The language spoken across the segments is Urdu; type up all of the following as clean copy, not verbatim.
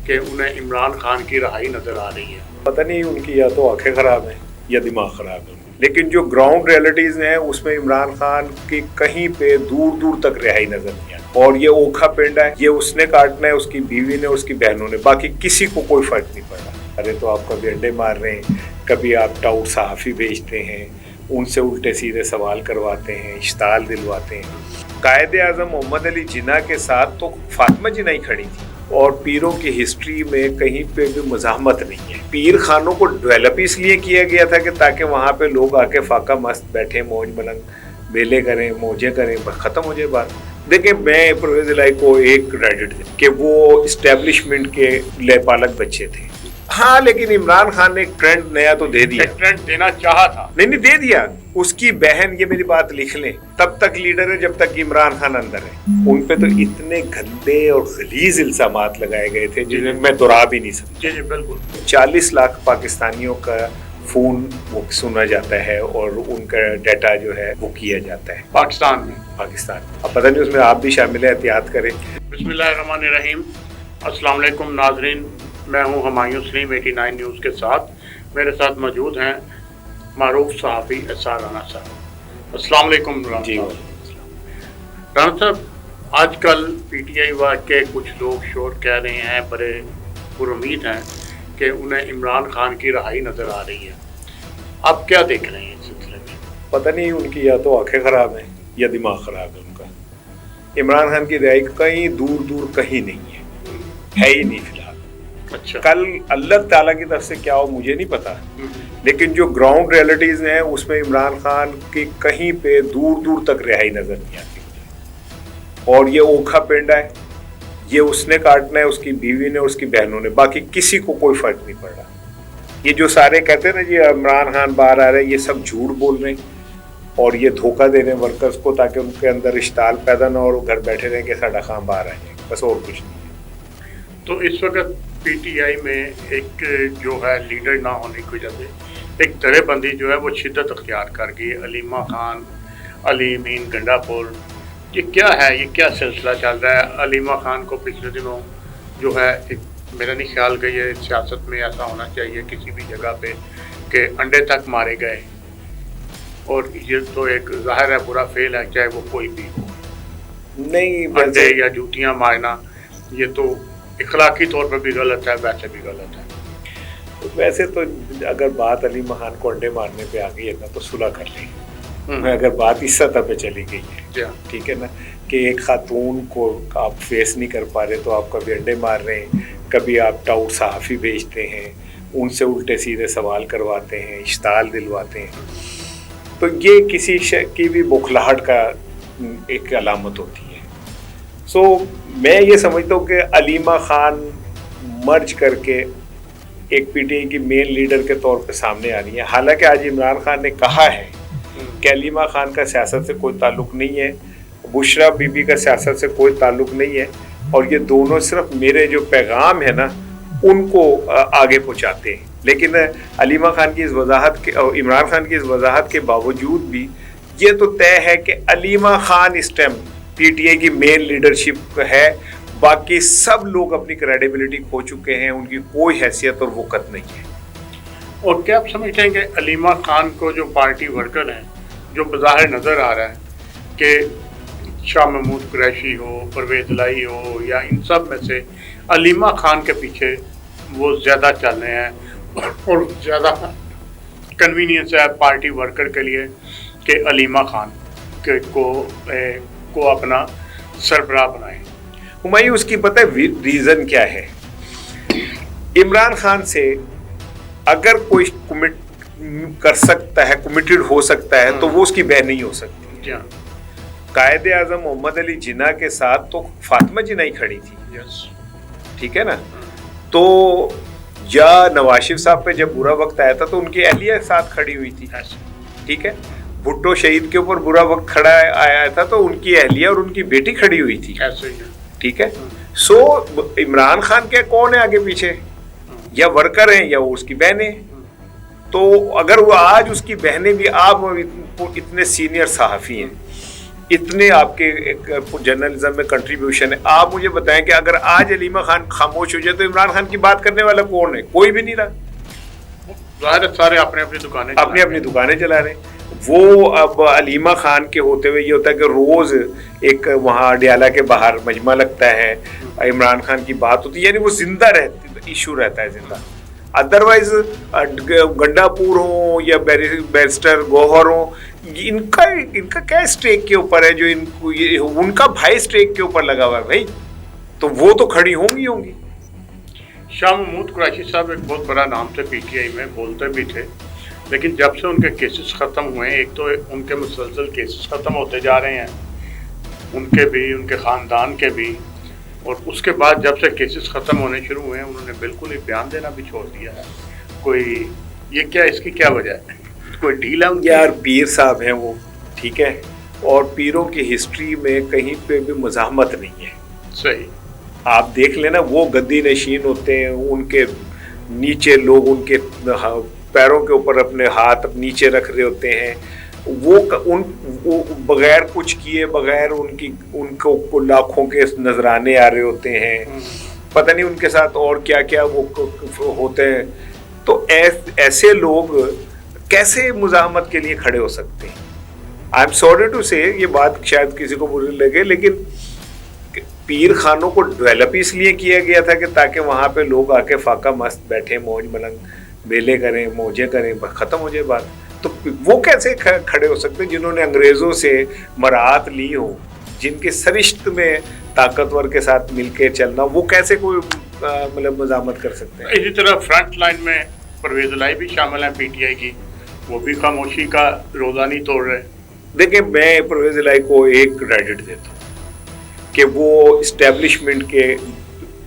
کہ انہیں عمران خان کی رہائی نظر آ رہی ہے. پتہ نہیں ان کی یا تو آنکھیں خراب ہیں یا دماغ خراب ہے، لیکن جو گراؤنڈ ریئلٹیز ہیں اس میں عمران خان کی کہیں پہ دور دور تک رہائی نظر نہیں آتی. اور یہ اوکھا پنڈا ہے، یہ اس نے کاٹنا ہے، اس کی بیوی نے، اس کی بہنوں نے، باقی کسی کو کوئی فرق نہیں پڑا. ارے تو آپ کبھی انڈے مار رہے ہیں، کبھی آپ ٹاؤٹ صحافی بھیجتے ہیں، ان سے الٹے سیدھے سوال کرواتے ہیں، اشتعال دلواتے ہیں. قائد اعظم محمد علی جناح کے ساتھ تو فاطمہ جناح ہی کھڑی تھی، اور پیروں کی ہسٹری میں کہیں پہ بھی مزاحمت نہیں ہے. پیر خانوں کو ڈیولپ اس لیے کیا گیا تھا کہ تاکہ وہاں پہ لوگ آ کے فاقہ مست بیٹھے، موج ملنگ بیلے کریں، موجے کریں، ختم ہو جائے بات. دیکھیں میں پرویز الہی کو ایک کریڈٹ دیں کہ وہ اسٹیبلشمنٹ کے لے پالک بچے تھے. ہاں لیکن عمران خان نے ایک ٹرینڈ نیا تو دے دیا، ٹرینڈ دینا چاہا تھا، نہیں دے دیا. اس کی بہن، یہ میری بات لکھ لیں، تب تک لیڈر ہے جب تک عمران خان اندر ہے. ان پہ تو اتنے گندے اور غلیظ الزامات لگائے گئے تھے جنہیں میں دہرا بھی نہیں سکتا. جی بالکل. 40 لاکھ پاکستانیوں کا فون وہ سنا جاتا ہے اور ان کا ڈیٹا جو ہے وہ کیا جاتا ہے پاکستان میں. اب پتہ نہیں اس میں آپ بھی شامل ہیں، احتیاط کریں. بسم اللہ الرحمن الرحیم. السلام علیکم ناظرین، میں ہوں ہمایوں سلیم 89 نیوز کے ساتھ. میرے ساتھ موجود ہیں معروف صحافی اسرار رانا صاحب. السلام علیکم جی رانا صاحب. آج کل پی ٹی آئی کے کچھ لوگ شور کہہ رہے ہیں، بڑے پر امید ہیں کہ انہیں عمران خان کی رہائی نظر آ رہی ہے. آپ کیا دیکھ رہے ہیں اس سلسلے میں؟ پتہ نہیں ان کی یا تو آنکھیں خراب ہیں یا دماغ خراب ہے ان کا. عمران خان کی رہائی کہیں دور دور کہیں نہیں ہے ہی نہیں فی الحال. اچھا. کل اللہ تعالیٰ کی طرف سے کیا ہو مجھے نہیں پتا، لیکن جو گراؤنڈ ریئلٹیز ہیں اس میں عمران خان کی کہیں پہ دور دور تک رہائی نظر نہیں آتی. اور یہ اوکھا پنڈا ہے، یہ اس نے کاٹنا ہے، اس کی بیوی نے، اس کی بہنوں نے، باقی کسی کو کوئی فرق نہیں پڑ رہا. یہ جو سارے کہتے ہیں نا جی عمران خان باہر آ رہے ہیں، یہ سب جھوٹ بول رہے ہیں اور یہ دھوکہ دے رہے ہیں ورکرز کو تاکہ ان کے اندر اشتعال پیدا نہ ہو اور گھر بیٹھے رہیں کہ ساڈا خان باہر آ جائے، بس اور کچھ نہیں ہے. تو اس وقت پی ٹی آئی میں ایک جو ہے لیڈر نہ ہونے کی وجہ سے ایک درے بندی جو ہے وہ شدت اختیار کر گئی. علیمہ خان، علی امین گنڈا پور، یہ کیا ہے؟ یہ کیا سلسلہ چل رہا ہے؟ علیمہ خان کو پچھلے دنوں جو ہے ایک میرا نہیں خیال کہ یہ سیاست میں ایسا ہونا چاہیے کسی بھی جگہ پہ کہ انڈے تک مارے گئے، اور یہ تو ایک ظاہر ہے برا فعل ہے چاہے وہ کوئی بھی ہو. نہیں انڈے یا جوتیاں مارنا یہ تو اخلاقی طور پر بھی غلط ہے، ویسے بھی غلط ہے. ویسے تو اگر بات علیمہ خان کو انڈے مارنے پہ آ گئی ہے نا تو صلح کر لیں. اگر بات اس سطح پہ چلی گئی ہے، ٹھیک ہے نا، کہ ایک خاتون کو آپ فیس نہیں کر پا رہے تو آپ کبھی انڈے مار رہے ہیں، کبھی آپ ٹاؤٹ صحافی بھیجتے ہیں، ان سے الٹے سیدھے سوال کرواتے ہیں، اشتعال دلواتے ہیں، تو یہ کسی کی بھی بوکھلاہٹ کا ایک علامت ہوتی ہے. سو میں یہ سمجھتا ہوں کہ علیمہ خان مرج کر کے ایک پی ٹی آئی کی مین لیڈر کے طور پہ سامنے آ رہی ہے. حالانکہ آج عمران خان نے کہا ہے کہ علیمہ خان کا سیاست سے کوئی تعلق نہیں ہے، بشرا بی بی کا سیاست سے کوئی تعلق نہیں ہے، اور یہ دونوں صرف میرے جو پیغام ہے نا ان کو آگے پہنچاتے ہیں. لیکن علیمہ خان کی اس وضاحت کے اور عمران خان کی اس وضاحت کے باوجود بھی یہ تو طے ہے کہ علیمہ خان اس ٹائم پی ٹی آئی کی مین لیڈرشپ ہے. باقی سب لوگ اپنی کریڈیبلٹی کھو چکے ہیں، ان کی کوئی حیثیت اور وقت نہیں ہے. اور کیا آپ سمجھتے ہیں کہ علیمہ خان کو جو پارٹی ورکر ہیں، جو بظاہر نظر آ رہا ہے کہ شاہ محمود قریشی ہو، پرویز الہی ہو، یا ان سب میں سے علیمہ خان کے پیچھے وہ زیادہ چل رہے ہیں اور زیادہ کنوینئنس ہے پارٹی ورکر کے لیے کہ علیمہ خان کو اپنا سربراہ بنائیں؟ ہمایوں اس کی پتہ ہے ریزن کیا ہے؟ عمران خان سے اگر کوئی کمٹ کر سکتا ہے، کمیٹڈ ہو سکتا ہے، تو وہ اس کی بہن نہیں ہو سکتی. قائد اعظم محمد علی جناح کے ساتھ تو فاطمہ جناح ہی کھڑی تھی، ٹھیک ہے نا. تو یا نواز شریف صاحب پہ جب برا وقت آیا تھا تو ان کی اہلیہ ساتھ کھڑی ہوئی تھی، ٹھیک ہے. بھٹو شہید کے اوپر برا وقت کھڑا آیا تھا تو ان کی اہلیہ اور ان کی بیٹی کھڑی ہوئی تھی، ٹھیک ہے. سو عمران خان کے کون ہے آگے پیچھے؟ یا ورکر ہیں یا وہ اس کی بہنیں. تو اگر وہ آج اس کی بہنیں بھی، آپ اتنے سینئر صحافی ہیں، اتنے آپ کے جرنلزم میں کنٹریبیوشن ہے. آپ مجھے بتائیں کہ اگر آج علیمہ خان خاموش ہو جائے تو عمران خان کی بات کرنے والا کون ہے؟ کوئی بھی نہیں رہا. ظاہر سارے اپنی دکانیں چلا رہے ہیں. وہ اب علیمہ خان کے ہوتے ہوئے یہ ہوتا ہے کہ روز ایک وہاں ڈیالہ کے باہر مجمع لگتا ہے, عمران خان کی بات ہوتی ہے, یعنی وہ زندہ رہتی, ایشو رہتا ہے زندہ. ادروائز گنڈا پور ہوں یا بیرسٹر گوہر ہوں, ان کا کیا اسٹیک کے اوپر ہے جو ان کا بھائی اسٹیک کے اوپر لگا ہوا ہے بھائی, تو وہ تو کھڑی ہوں گی. شاہ محمود قریشی صاحب ایک بہت بڑا نام تھے پی ٹی آئی میں, بولتے بھی تھے, لیکن جب سے ان کے کیسز ختم ہوئے ہیں, ایک تو ان کے مسلسل کیسز ختم ہوتے جا رہے ہیں, ان کے بھی, ان کے خاندان کے بھی, اور اس کے بعد جب سے کیسز ختم ہونے شروع ہوئے ہیں انہوں نے بالکل ہی بیان دینا بھی چھوڑ دیا ہے. کوئی یہ کیا, اس کی کیا وجہ ہے؟ کوئی ڈیل ہے؟ یار پیر صاحب ہیں وہ, ٹھیک ہے, اور پیروں کی ہسٹری میں کہیں پہ بھی مزاحمت نہیں ہے. صحیح, آپ دیکھ لینا, وہ گدی نشین ہوتے ہیں, ان کے نیچے لوگ ان کے پیروں کے اوپر اپنے ہاتھ نیچے رکھ رہے ہوتے ہیں, وہ بغیر کچھ کیے, بغیر ان کو لاکھوں کے نذرانے آ رہے ہوتے ہیں, پتہ نہیں ان کے ساتھ اور کیا کیا وہ ہوتے ہیں. تو ایسے لوگ کیسے مزاحمت کے لیے کھڑے ہو سکتے ہیں؟ آئی ایم سوری ٹو سے, یہ بات شاید کسی کو بری لگے, لیکن پیر خانوں کو ڈیولپ اس لیے کیا گیا تھا کہ تاکہ وہاں پہ لوگ آ کے فاقہ مست بیٹھے, موج ملنگ بیلے کریں, موجے کریں, ختم ہو جائے بات. تو وہ کیسے کھڑے ہو سکتے ہیں جنہوں نے انگریزوں سے مراعات لی ہو, جن کے سرشت میں طاقتور کے ساتھ مل کے چلنا, وہ کیسے کوئی مطلب مزاحمت کر سکتے ہیں؟ اسی طرح فرنٹ لائن میں پرویز الہی بھی شامل ہیں پی ٹی آئی کی, وہ بھی خاموشی کا روزہ نہیں توڑ رہے. دیکھیں, میں پرویز الہی کو ایک کریڈٹ دیتا ہوں کہ وہ اسٹیبلشمنٹ کے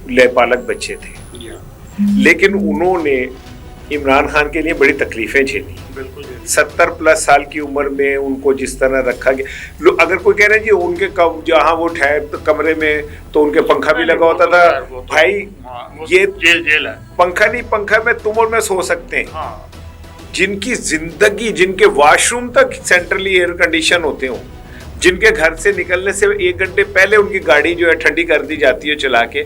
لے پالک بچے تھے, لیکن انہوں نے عمران خان کے لیے بڑی تکلیفیں جھیلی. 70+ سال کی عمر میں ان کو جس طرح رکھا گیا, اگر کوئی کہہ رہے ہیں جی ان کے جہاں وہ ٹھہر کمرے میں تو ان کے پنکھا بھی لگا ہوتا تھا, بھائی یہ جیل ہے, پنکھا نہیں, پنکھا میں تم اور میں سو سکتے ہیں. جن کی زندگی, جن کے واش روم تک سینٹرلی ایئر کنڈیشن ہوتے ہوں, جن کے گھر سے نکلنے سے 1 گھنٹے پہلے ان کی گاڑی جو ہے ٹھنڈی کر دی جاتی ہے چلا کے,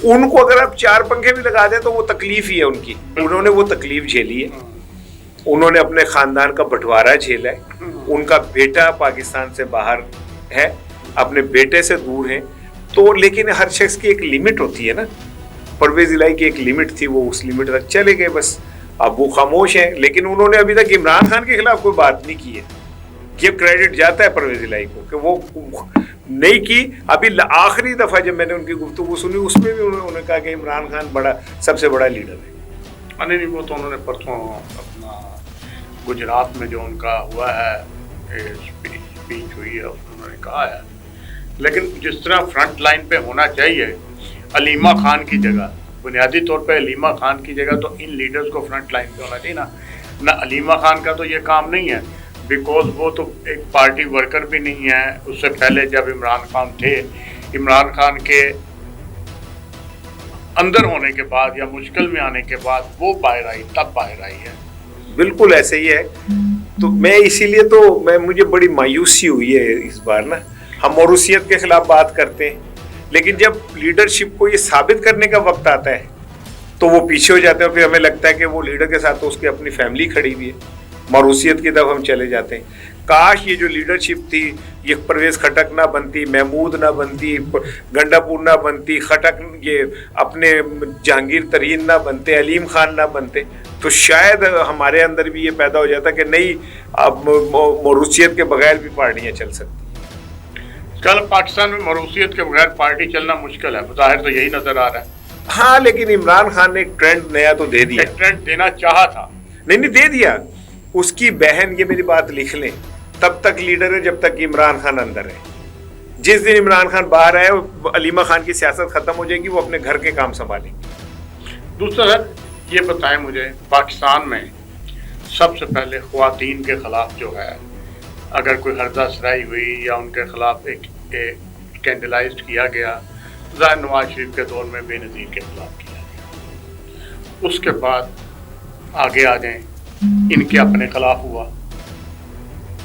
ان کو اگر آپ 4 پنکھے بھی لگا دیں تو وہ تکلیف ہی ہے ان کی. انہوں نے وہ تکلیف جھیلی ہے, انہوں نے اپنے خاندان کا بٹوارا جھیلا ہے, ان کا بیٹا پاکستان سے باہر ہے, اپنے بیٹے سے دور ہیں, تو لیکن ہر شخص کی ایک لمٹ ہوتی ہے نا. پرویز الہی کی ایک لمٹ تھی, وہ اس لمٹ تک چلے گئے بس. اب وہ خاموش ہیں, لیکن انہوں نے ابھی تک عمران خان کے خلاف کوئی بات نہیں کی ہے. یہ کریڈٹ جاتا ہے پرویز الہی کو کہ وہ نہیں کی. ابھی آخری دفعہ جب میں نے ان کی گفتگو سنی, اس میں بھی انہوں نے کہا کہ عمران خان سب سے بڑا لیڈر ہے. نہیں, وہ تو انہوں نے پرسوں اپنا گجرات میں جو ان کا ہوا ہے اسپیچ ہوئی ہے, انہوں نے کہا ہے. لیکن جس طرح فرنٹ لائن پہ ہونا چاہیے علیمہ خان کی جگہ, بنیادی طور پہ علیمہ خان کی جگہ تو ان لیڈرز کو فرنٹ لائن پہ ہونا چاہیے نا. علیمہ خان کا تو یہ کام نہیں ہے, بیکوز وہ تو ایک پارٹی ورکر بھی نہیں ہے. اس سے پہلے جب عمران خان تھے, عمران خان کے اندر ہونے کے بعد یا مشکل میں آنے کے بعد وہ باہر آئی, تب باہر آئی ہے. بالکل ایسے ہی ہے. تو میں اسی لیے تو مجھے بڑی مایوسی ہوئی ہے اس بار نا. ہم موروثیت کے خلاف بات کرتے ہیں, لیکن جب لیڈرشپ کو یہ ثابت کرنے کا وقت آتا ہے تو وہ پیچھے ہو جاتے ہیں, اور پھر ہمیں لگتا ہے کہ وہ لیڈر کے ساتھ تو اس کی اپنی فیملی کھڑی ہوئی ہے. موروثیت کی طرف ہم چلے جاتے ہیں. کاش یہ جو لیڈرشپ تھی یہ پرویز خٹک نہ بنتی, محمود نہ بنتی, گنڈا پور نہ بنتی, خٹک یہ اپنے جہانگیر ترین نہ بنتے, علیم خان نہ بنتے, تو شاید ہمارے اندر بھی یہ پیدا ہو جاتا کہ نہیں, اب موروثیت کے بغیر بھی پارٹیاں چل سکتی. کل پاکستان میں موروثیت کے بغیر پارٹی چلنا مشکل ہے, بظاہر تو یہی نظر آ رہا ہے. ہاں, لیکن عمران خان نے ایک ٹرینڈ نیا تو دے دیا. ایک ٹرینڈ دینا چاہا تھا, نہیں دے دیا. اس کی بہن, یہ میری بات لکھ لیں, تب تک لیڈر ہے جب تک عمران خان اندر ہے. جس دن عمران خان باہر آئے, علیمہ خان کی سیاست ختم ہو جائے گی, وہ اپنے گھر کے کام سنبھالیں گے. دوسرا سر یہ بتائیں مجھے, پاکستان میں سب سے پہلے خواتین کے خلاف جو ہے اگر کوئی ہردہ سرائی ہوئی یا ان کے خلاف ایک اسکینڈلائزڈ کیا گیا, ظاہر نواز شریف کے دور میں بے نظیر کے خلاف کیا گیا. اس کے بعد آگے آ جائیں, ان کے اپنے خلاف ہوا,